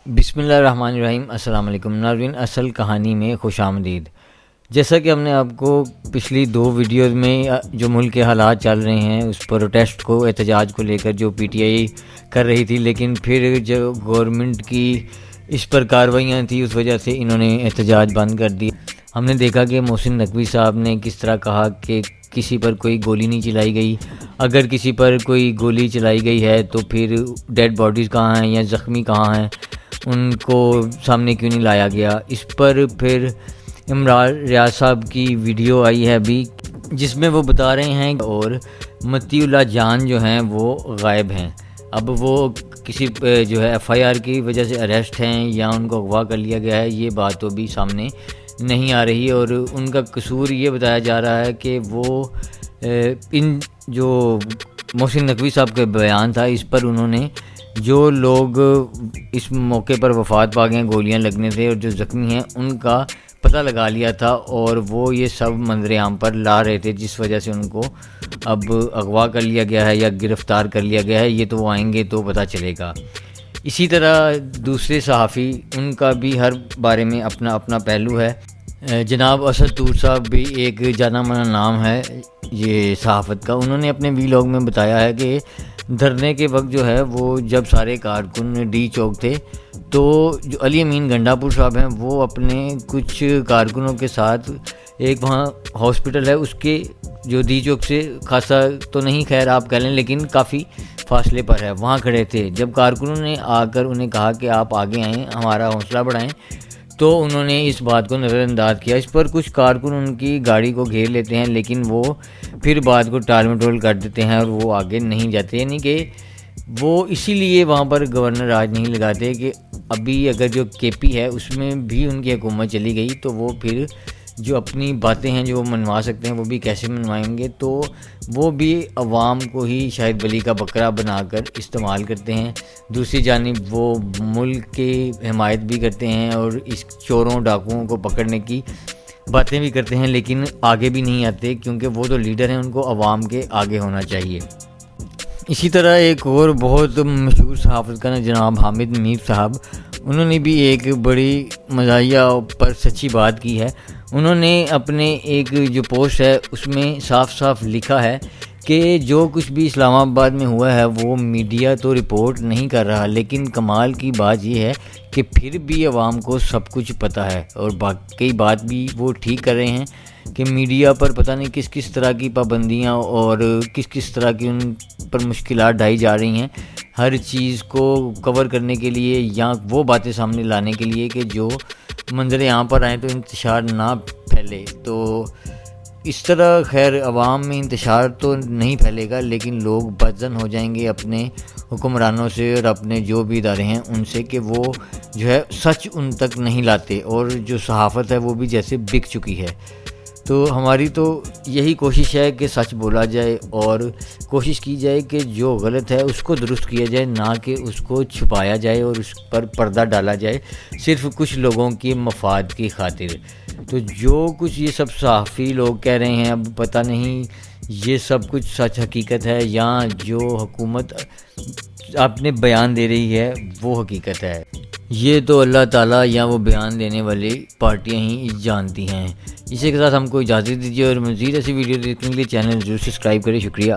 بسم اللہ الرحمن الرحیم۔ السلام علیکم ناظرین، اصل کہانی میں خوش آمدید۔ جیسا کہ ہم نے آپ کو پچھلی 2 ویڈیوز میں جو ملک کے حالات چل رہے ہیں اس پروٹیسٹ کو، احتجاج کو لے کر جو پی ٹی آئی کر رہی تھی، لیکن پھر جو گورنمنٹ کی اس پر کارروائیاں تھیں اس وجہ سے انہوں نے احتجاج بند کر دی۔ ہم نے دیکھا کہ محسن نقوی صاحب نے کس طرح کہا کہ کسی پر کوئی گولی نہیں چلائی گئی، اگر کسی پر کوئی گولی چلائی گئی ہے تو پھر ڈیڈ باڈیز کہاں ہیں یا زخمی کہاں ہیں، ان کو سامنے کیوں نہیں لایا گیا۔ اس پر پھر عمران ریاض صاحب کی ویڈیو آئی ہے ابھی، جس میں وہ بتا رہے ہیں اور متی اللہ جان جو ہیں وہ غائب ہیں۔ اب وہ کسی جو ہے ایف آئی آر کی وجہ سے اریسٹ ہیں یا ان کو اغوا کر لیا گیا ہے، یہ بات تو بھی سامنے نہیں آ رہی، اور ان کا قصور یہ بتایا جا رہا ہے کہ وہ ان جو محسن نقوی صاحب کا بیان تھا اس پر انہوں نے جو لوگ اس موقع پر وفات پا گئے ہیں گولیاں لگنے سے اور جو زخمی ہیں ان کا پتہ لگا لیا تھا، اور وہ یہ سب منظر عام پر لا رہے تھے، جس وجہ سے ان کو اب اغوا کر لیا گیا ہے یا گرفتار کر لیا گیا ہے۔ یہ تو وہ آئیں گے تو پتہ چلے گا۔ اسی طرح دوسرے صحافی، ان کا بھی ہر بارے میں اپنا اپنا پہلو ہے۔ جناب اسد طور صاحب بھی ایک جانا مانا نام ہے یہ صحافت کا۔ انہوں نے اپنے ویلاگ میں بتایا ہے کہ دھرنے کے وقت جو ہے وہ جب سارے کارکن ڈی چوک تھے تو جو علی امین گنڈا پور صاحب ہیں وہ اپنے کچھ کارکنوں کے ساتھ ایک وہاں ہاسپٹل ہے اس کے جو ڈی چوک سے خاصا تو نہیں خیر آپ کہہ لیں لیکن کافی فاصلے پر ہے، وہاں کھڑے تھے۔ جب کارکنوں نے آ کر انہیں کہا کہ آپ آگے آئیں، ہمارا حوصلہ بڑھائیں، تو انہوں نے اس بات کو نظر انداز کیا۔ اس پر کچھ کارکن ان کی گاڑی کو گھیر لیتے ہیں لیکن وہ پھر بات کو ٹال مٹول کر دیتے ہیں اور وہ آگے نہیں جاتے، یعنی کہ وہ اسی لیے وہاں پر گورنر راج نہیں لگاتے کہ ابھی اگر جو کے پی ہے اس میں بھی ان کی حکومت چلی گئی تو وہ پھر جو اپنی باتیں ہیں جو وہ منوا سکتے ہیں وہ بھی کیسے منوائیں گے، تو وہ بھی عوام کو ہی شاید بلی کا بکرا بنا کر استعمال کرتے ہیں۔ دوسری جانب وہ ملک کی حمایت بھی کرتے ہیں اور اس چوروں ڈاکوؤں کو پکڑنے کی باتیں بھی کرتے ہیں، لیکن آگے بھی نہیں آتے کیونکہ وہ تو لیڈر ہیں، ان کو عوام کے آگے ہونا چاہیے۔ اسی طرح ایک اور بہت مشہور صحافت کا جناب حامد میر صاحب، انہوں نے بھی ایک بڑی مزاحیہ پر سچی بات کی ہے۔ انہوں نے اپنے ایک جو پوسٹ ہے اس میں صاف صاف لکھا ہے کہ جو کچھ بھی اسلام آباد میں ہوا ہے وہ میڈیا تو رپورٹ نہیں کر رہا، لیکن کمال کی بات یہ ہے کہ پھر بھی عوام کو سب کچھ پتہ ہے، اور باقی بات بھی وہ ٹھیک کر رہے ہیں کہ میڈیا پر پتہ نہیں کس کس طرح کی پابندیاں اور کس کس طرح کی ان پر مشکلات ڈائی جا رہی ہیں، ہر چیز کو کور کرنے کے لیے یا وہ باتیں سامنے لانے کے لیے کہ جو منظر عام پر آئیں تو انتشار نہ پھیلے۔ تو اس طرح خیر عوام میں انتشار تو نہیں پھیلے گا، لیکن لوگ بدظن ہو جائیں گے اپنے حکمرانوں سے اور اپنے جو بھی ادارے ہیں ان سے کہ وہ جو ہے سچ ان تک نہیں لاتے، اور جو صحافت ہے وہ بھی جیسے بک چکی ہے۔ تو ہماری تو یہی کوشش ہے کہ سچ بولا جائے اور کوشش کی جائے کہ جو غلط ہے اس کو درست کیا جائے، نہ کہ اس کو چھپایا جائے اور اس پر پردہ ڈالا جائے صرف کچھ لوگوں کے مفاد کی خاطر۔ تو جو کچھ یہ سب صحافی لوگ کہہ رہے ہیں، اب پتہ نہیں یہ سب کچھ سچ حقیقت ہے یا جو حکومت اپنے بیان دے رہی ہے وہ حقیقت ہے، یہ تو اللہ تعالیٰ یا وہ بیان دینے والی پارٹیاں ہی جانتی ہیں۔ اسی کے ساتھ ہم کو اجازت دیجیے، اور مزید ایسی ویڈیو دیکھنے کے لیے چینل ضرور سبسکرائب کریں۔ شکریہ۔